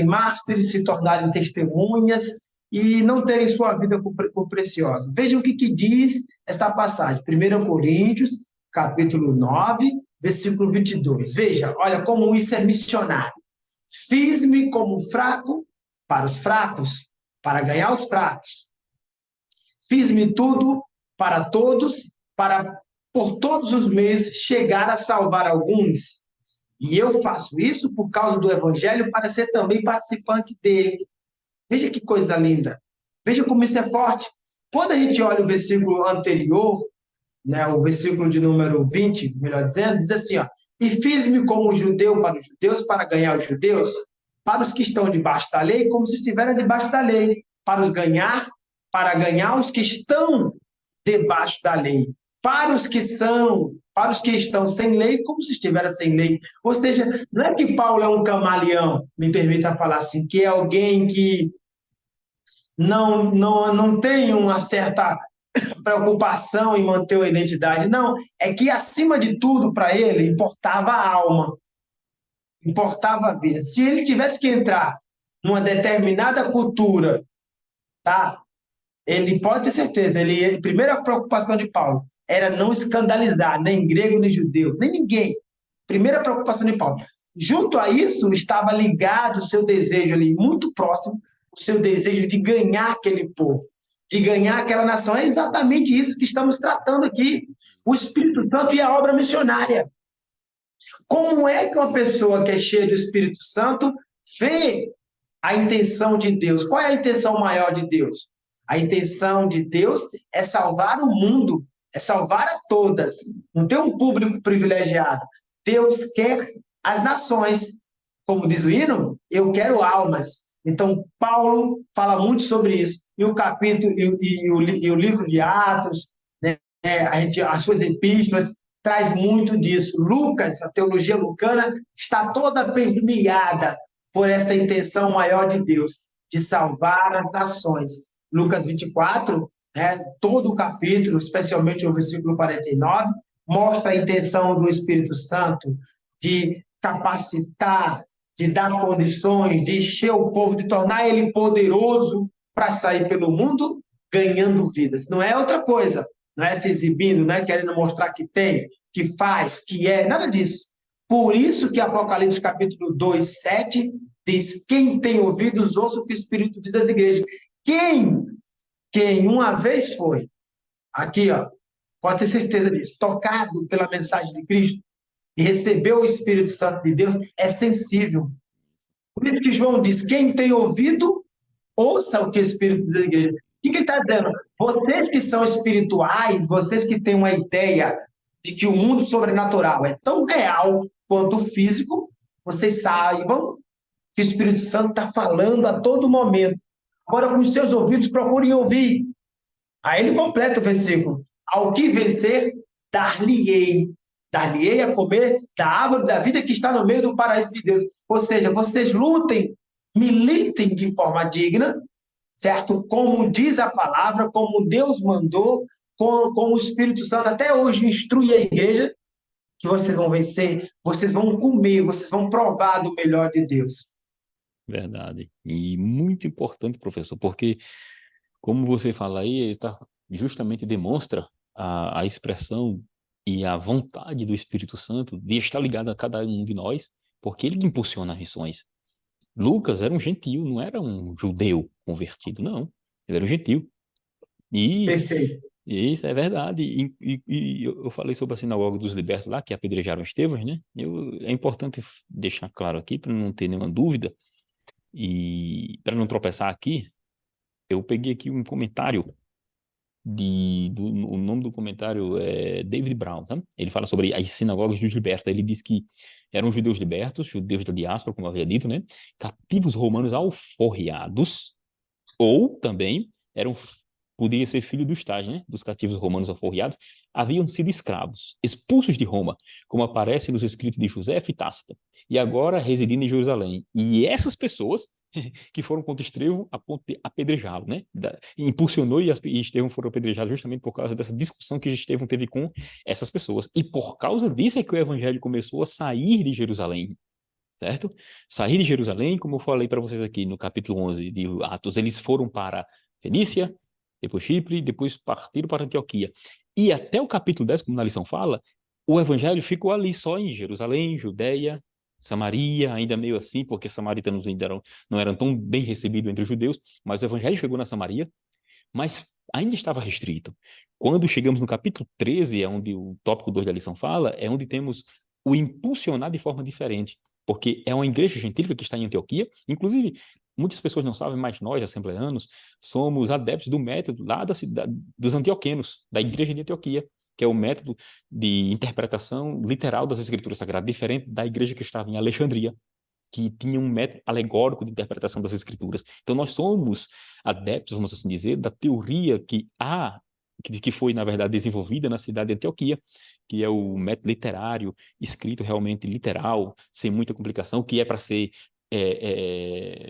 mártires, se tornarem testemunhas e não terem sua vida por preciosa. Vejam o que diz esta passagem, 1 Coríntios, capítulo 9, versículo 22. Veja, olha como isso é missionário. Fiz-me como fraco para os fracos, para ganhar os fracos. Fiz-me tudo para todos, para por todos os meios chegar a salvar alguns. E eu faço isso por causa do Evangelho para ser também participante dele. Veja que coisa linda. Veja como isso é forte. Quando a gente olha o versículo anterior, né, o versículo de número 20, melhor dizendo, diz assim, ó, e fiz-me como judeu para os judeus, para ganhar os judeus, para os que estão debaixo da lei, como se estivessem debaixo da lei, para ganhar os que estão debaixo da lei, para os que estão sem lei, como se estivesse sem lei. Ou seja, não é que Paulo é um camaleão, me permita falar assim, que é alguém que não tem uma certa preocupação em manter a identidade. Não, é que acima de tudo para ele importava a alma, importava a vida. Se ele tivesse que entrar numa determinada cultura, tá? Ele pode ter certeza, a primeira preocupação de Paulo era não escandalizar nem grego, nem judeu, nem ninguém. Primeira preocupação de Paulo. Junto a isso, estava ligado o seu desejo ali, muito próximo, o seu desejo de ganhar aquele povo, de ganhar aquela nação. É exatamente isso que estamos tratando aqui. O Espírito Santo e a obra missionária. Como é que uma pessoa que é cheia do Espírito Santo vê a intenção de Deus? Qual é a intenção maior de Deus? A intenção de Deus é salvar o mundo, é salvar a todas. Não tem um público privilegiado. Deus quer as nações. Como diz o hino, eu quero almas. Então, Paulo fala muito sobre isso. E o capítulo, e o livro de Atos, né, as suas epístolas, traz muito disso. Lucas, a teologia lucana, está toda permeada por essa intenção maior de Deus, de salvar as nações. Lucas 24, né, todo o capítulo, especialmente o versículo 49, mostra a intenção do Espírito Santo de capacitar, de dar condições, de encher o povo, de tornar ele poderoso para sair pelo mundo ganhando vidas. Não é outra coisa, não é se exibindo, não é querendo mostrar que tem, que faz, que é, nada disso. Por isso que Apocalipse capítulo 2, 7 diz: quem tem ouvidos, ouça o que o Espírito diz às igrejas. Quem uma vez foi, aqui, ó, pode ter certeza disso, tocado pela mensagem de Cristo e recebeu o Espírito Santo de Deus, é sensível. Por isso que João diz: quem tem ouvido, ouça o que o Espírito diz à igreja. O que ele está dizendo? Vocês que são espirituais, vocês que têm uma ideia de que o mundo sobrenatural é tão real quanto o físico, vocês saibam que o Espírito Santo está falando a todo momento. Agora, com os seus ouvidos, procurem ouvir. Aí ele completa o versículo: ao que vencer, dar-lhe-ei. Dar-lhe-ei a comer da árvore da vida que está no meio do paraíso de Deus. Ou seja, vocês lutem, militem de forma digna, certo? Como diz a palavra, como Deus mandou, como o Espírito Santo até hoje instrui a igreja, que vocês vão vencer, vocês vão comer, vocês vão provar do melhor de Deus. Verdade. E muito importante, professor, porque, como você fala aí, ele justamente demonstra a expressão e a vontade do Espírito Santo de estar ligado a cada um de nós, porque ele impulsiona as missões. Lucas era um gentio, não era um judeu convertido, não. Ele era um gentio. E Perfeito. isso é verdade. E eu falei sobre a sinagoga dos libertos lá, que apedrejaram Estevão, né? É importante deixar claro aqui, para não ter nenhuma dúvida, e para não tropeçar aqui, eu peguei aqui um comentário o nome do comentário é David Brown, tá? Ele fala sobre as sinagogas dos libertos. Ele diz que eram judeus libertos, judeus da diáspora, como eu havia dito, né? Cativos romanos alforriados, ou também poderia ser filho do estágio, né? Dos cativos romanos alforriados, haviam sido escravos, expulsos de Roma, como aparece nos escritos de José e Tácito, e agora residindo em Jerusalém. E essas pessoas que foram contra Estevão a ponto de apedrejá-lo, né? Impulsionou e Estevão foram apedrejados justamente por causa dessa discussão que Estevão teve com essas pessoas. E por causa disso é que o evangelho começou a sair de Jerusalém, certo? Sair de Jerusalém, como eu falei para vocês aqui no capítulo 11 de Atos, eles foram para Fenícia, depois Chipre, depois partiram para Antioquia. E até o capítulo 10, como na lição fala, o evangelho ficou ali só em Jerusalém, Judeia, Samaria, ainda meio assim, porque samaritanos ainda não eram tão bem recebidos entre os judeus, mas o evangelho chegou na Samaria, mas ainda estava restrito. Quando chegamos no capítulo 13, é onde o tópico 2 da lição fala, é onde temos o impulsionar de forma diferente, porque é uma igreja gentílica que está em Antioquia, inclusive muitas pessoas não sabem, mas nós, assembleanos, somos adeptos do método lá dos antioquenos, da igreja de Antioquia, que é o método de interpretação literal das escrituras sagradas, diferente da igreja que estava em Alexandria, que tinha um método alegórico de interpretação das escrituras. Então nós somos adeptos, vamos assim dizer, da teoria que há que foi, na verdade, desenvolvida na cidade de Antioquia, que é o método literário, escrito realmente literal, sem muita complicação. O que é para ser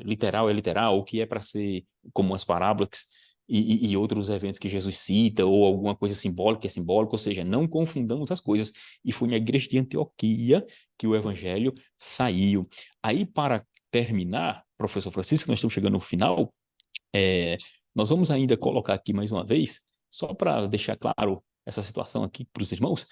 literal é literal, o que é para ser como as parábolas e outros eventos que Jesus cita, ou alguma coisa simbólica é simbólica, ou seja, não confundamos as coisas. E foi na igreja de Antioquia que o evangelho saiu. Aí, para terminar, professor Francisco, nós estamos chegando no final, é, nós vamos ainda colocar aqui mais uma vez, só para deixar claro essa situação aqui para os irmãos,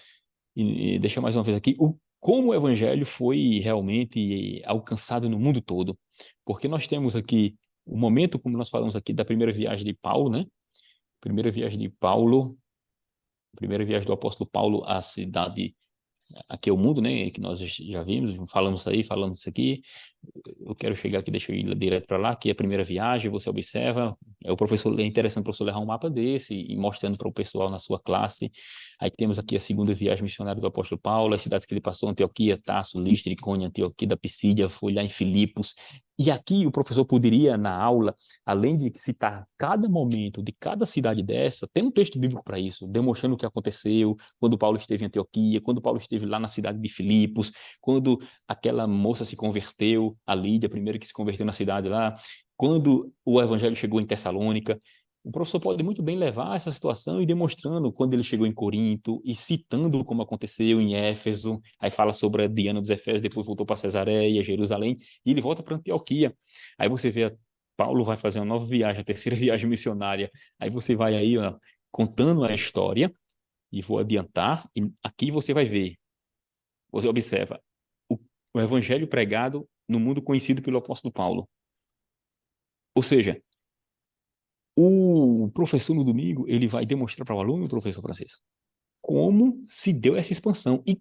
e deixar mais uma vez aqui como o evangelho foi realmente alcançado no mundo todo. Porque nós temos aqui o momento, como nós falamos aqui, da primeira viagem de Paulo, né? Primeira viagem de Paulo, primeira viagem do apóstolo Paulo à cidade, aqui é o mundo, né? Que nós já vimos, falamos isso aqui. Eu quero chegar aqui, deixa eu ir direto para lá, que é a primeira viagem, você observa, é interessante o professor levar um mapa desse e mostrando para o pessoal na sua classe. Aí temos aqui a segunda viagem missionária do apóstolo Paulo, as cidades que ele passou, Antioquia, Tarso, Listra, Icônia, Antioquia da Pisídia, foi lá em Filipos. E aqui o professor poderia, na aula, além de citar cada momento de cada cidade dessa, tem um texto bíblico para isso, demonstrando o que aconteceu quando Paulo esteve em Antioquia, quando Paulo esteve lá na cidade de Filipos, quando aquela moça se converteu, a Lídia, a primeira que se converteu na cidade lá, quando o evangelho chegou em Tessalônica. O professor pode muito bem levar essa situação e demonstrando quando ele chegou em Corinto e citando como aconteceu em Éfeso, aí fala sobre a Diana dos Efésios, depois voltou para Cesareia, Jerusalém, e ele volta para Antioquia. Aí você vê, Paulo vai fazer uma nova viagem, a terceira viagem missionária, aí você vai aí, ó, contando a história, e vou adiantar, e aqui você vai ver, você observa, o evangelho pregado no mundo conhecido pelo apóstolo Paulo. Ou seja, o professor no domingo, ele vai demonstrar para o aluno, o professor Francisco, como se deu essa expansão e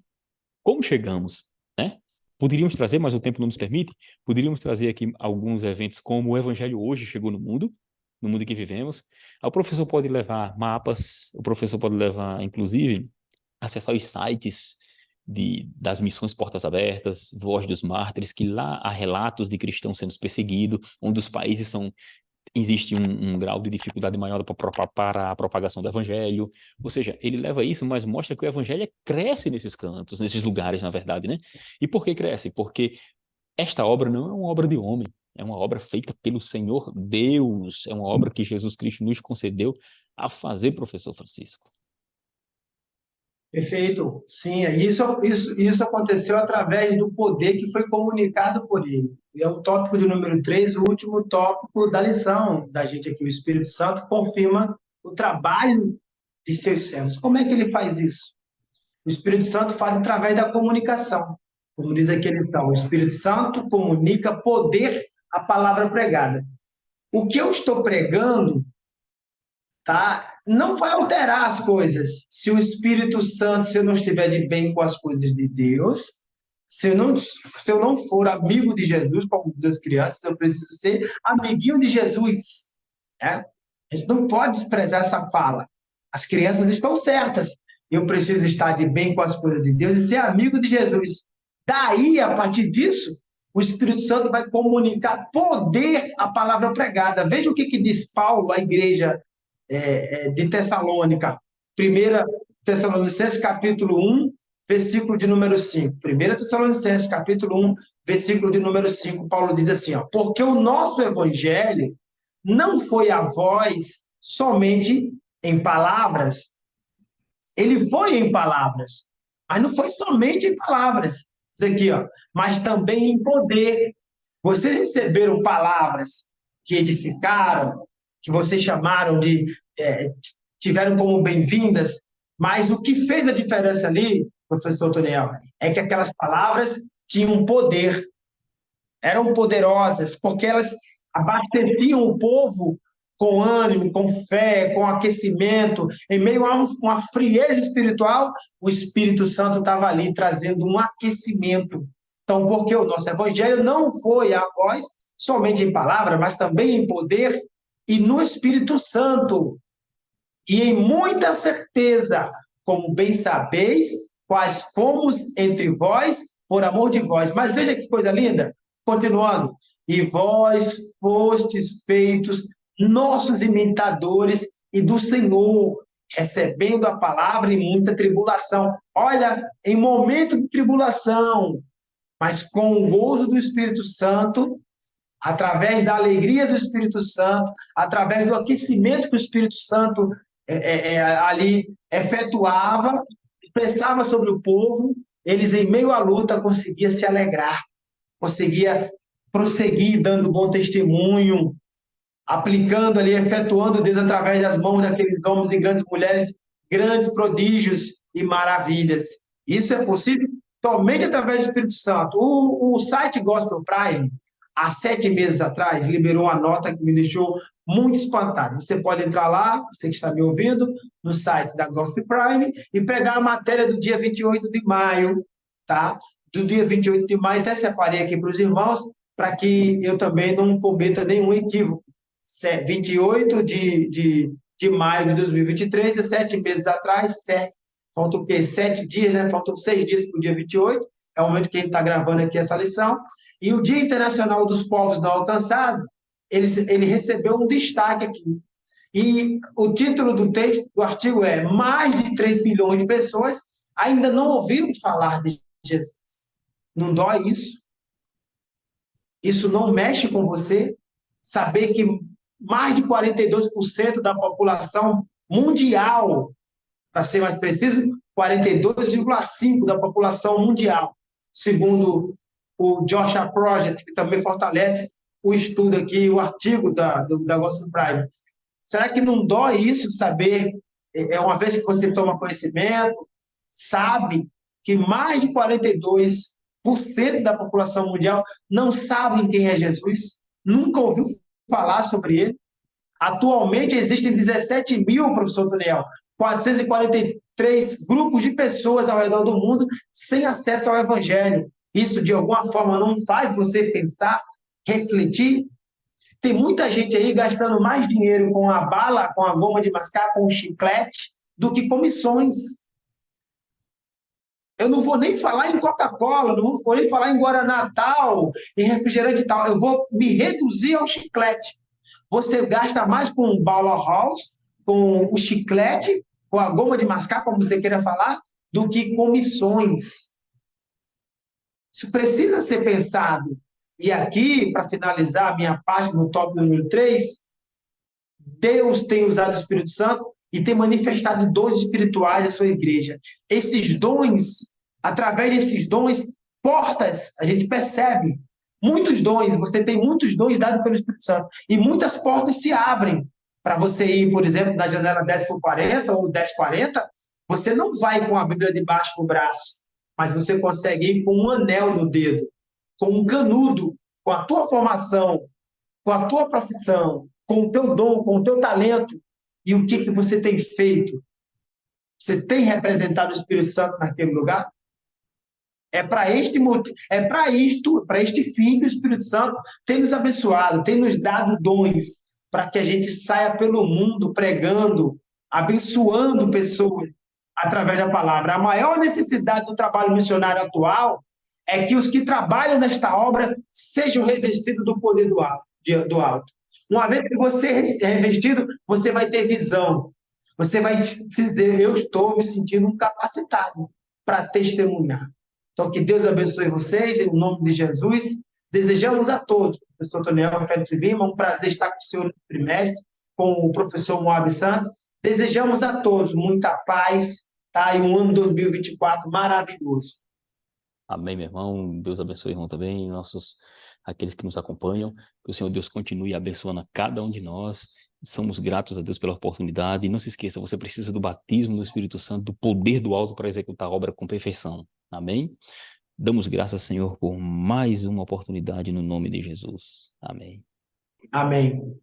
como chegamos, né? Poderíamos trazer, mas o tempo não nos permite, poderíamos trazer aqui alguns eventos como o evangelho hoje chegou no mundo em que vivemos. O professor pode levar mapas, o professor pode levar, inclusive, acessar os sites das missões Portas Abertas, Voz dos Mártires, que lá há relatos de cristãos sendo perseguidos, onde os países existe um grau de dificuldade maior para a propagação do evangelho. Ou seja, ele leva isso, mas mostra que o evangelho cresce nesses cantos, nesses lugares, na verdade, né? E por que cresce? Porque esta obra não é uma obra de homem, é uma obra feita pelo Senhor Deus, é uma obra que Jesus Cristo nos concedeu a fazer, professor Francisco. Perfeito. Sim, isso aconteceu através do poder que foi comunicado por ele. E é o tópico de número 3, o último tópico da lição da gente aqui. O Espírito Santo confirma o trabalho de seus servos. Como é que ele faz isso? O Espírito Santo faz através da comunicação. Como diz aqui a lição, o Espírito Santo comunica poder à palavra pregada. O que eu estou pregando, tá? Não vai alterar as coisas. Se o Espírito Santo, se eu não estiver de bem com as coisas de Deus, se eu não for amigo de Jesus, como dizem as crianças, eu preciso ser amiguinho de Jesus. Né? A gente não pode desprezar essa fala. As crianças estão certas. Eu preciso estar de bem com as coisas de Deus e ser amigo de Jesus. Daí, a partir disso, o Espírito Santo vai comunicar poder à palavra pregada. Veja o que diz Paulo à igreja de Tessalônica, 1 Tessalonicenses capítulo 1, versículo de número 5. 1 Tessalonicenses capítulo 1, versículo de número 5, Paulo diz assim, ó, porque o nosso evangelho não foi a voz somente em palavras, ele foi em palavras, mas não foi somente em palavras, isso aqui, ó, mas também em poder. Vocês receberam palavras que edificaram, que vocês chamaram de, tiveram como bem-vindas, mas o que fez a diferença ali, professor Toniel, é que aquelas palavras tinham poder, eram poderosas, porque elas abasteciam o povo com ânimo, com fé, com aquecimento, em meio a uma frieza espiritual, o Espírito Santo estava ali trazendo um aquecimento. Então, porque o nosso evangelho não foi a voz somente em palavra, mas também em poder e no Espírito Santo, e em muita certeza, como bem sabeis, quais fomos entre vós, por amor de vós. Mas veja que coisa linda, continuando, e vós fostes feitos nossos imitadores e do Senhor, recebendo a palavra em muita tribulação. Olha, em momento de tribulação, mas com o gozo do Espírito Santo, através da alegria do Espírito Santo, através do aquecimento que o Espírito Santo ali efetuava, pensava sobre o povo, eles, em meio à luta, conseguiam se alegrar, conseguia prosseguir dando bom testemunho, aplicando ali, efetuando Deus através das mãos daqueles homens e grandes mulheres, grandes prodígios e maravilhas. Isso é possível somente através do Espírito Santo. O site Gospel Prime, há 7 meses atrás, liberou uma nota que me deixou muito espantado. Você pode entrar lá, você que está me ouvindo, no site da Gospel Prime e pegar a matéria do dia 28 de maio, tá? Do dia 28 de maio, até separei aqui para os irmãos, para que eu também não cometa nenhum equívoco. 28 de maio de 2023, 7 meses atrás, faltam o quê? 7 dias, né? Faltam 6 dias para o dia 28, é o momento que a gente está gravando aqui essa lição. E o Dia Internacional dos Povos Não Alcançados, ele recebeu um destaque aqui. E o título do texto, do artigo é: mais de 3 bilhões de pessoas ainda não ouviram falar de Jesus. Não dói isso? Isso não mexe com você? Saber que mais de 42% da população mundial, para ser mais preciso, 42,5% da população mundial, segundo o Joshua Project, que também fortalece o estudo aqui, o artigo da Gospel Prime. Será que não dói isso saber, uma vez que você toma conhecimento, sabe que mais de 42% da população mundial não sabem quem é Jesus, nunca ouviu falar sobre ele? Atualmente existem 17 mil, professor Daniel, 443 grupos de pessoas ao redor do mundo sem acesso ao Evangelho. Isso, de alguma forma, não faz você pensar, refletir? Tem muita gente aí gastando mais dinheiro com a bala, com a goma de mascar, com o chiclete, do que com missões. Eu não vou nem falar em Coca-Cola, não vou nem falar em Guaraná tal, em refrigerante tal. Eu vou me reduzir ao chiclete. Você gasta mais com o Bauhaus, com o chiclete, com a goma de mascar, como você queira falar, do que com missões. Isso precisa ser pensado. E aqui, para finalizar a minha parte no tópico número 3, Deus tem usado o Espírito Santo e tem manifestado dons espirituais à sua igreja. Esses dons, através desses dons, portas, a gente percebe. Muitos dons, você tem muitos dons dados pelo Espírito Santo. E muitas portas se abrem. Para você ir, por exemplo, na janela 10 por 40 ou 10 40, você não vai com a Bíblia debaixo do braço, mas você consegue ir com um anel no dedo, com um canudo, com a tua formação, com a tua profissão, com o teu dom, com o teu talento. E o que você tem feito? Você tem representado o Espírito Santo naquele lugar? É para este motivo, para este fim que o Espírito Santo tem nos abençoado, tem nos dado dons para que a gente saia pelo mundo pregando, abençoando pessoas através da palavra. A maior necessidade do trabalho missionário atual é que os que trabalham nesta obra sejam revestidos do poder do alto. Uma vez que você é revestido, você vai ter visão. Você vai dizer: eu estou me sentindo capacitado para testemunhar. Então, que Deus abençoe vocês, em nome de Jesus. Desejamos a todos, professor Daniel Félix Lima, um prazer estar com o senhor nesse trimestre, com o professor Moab Santos. Desejamos a todos muita paz, tá? E um ano 2024 maravilhoso. Amém, meu irmão. Deus abençoe, irmão, também, aqueles que nos acompanham. Que o Senhor Deus continue abençoando a cada um de nós. Somos gratos a Deus pela oportunidade. E não se esqueça, você precisa do batismo no Espírito Santo, do poder do alto para executar a obra com perfeição. Amém? Damos graças, Senhor, por mais uma oportunidade no nome de Jesus. Amém. Amém.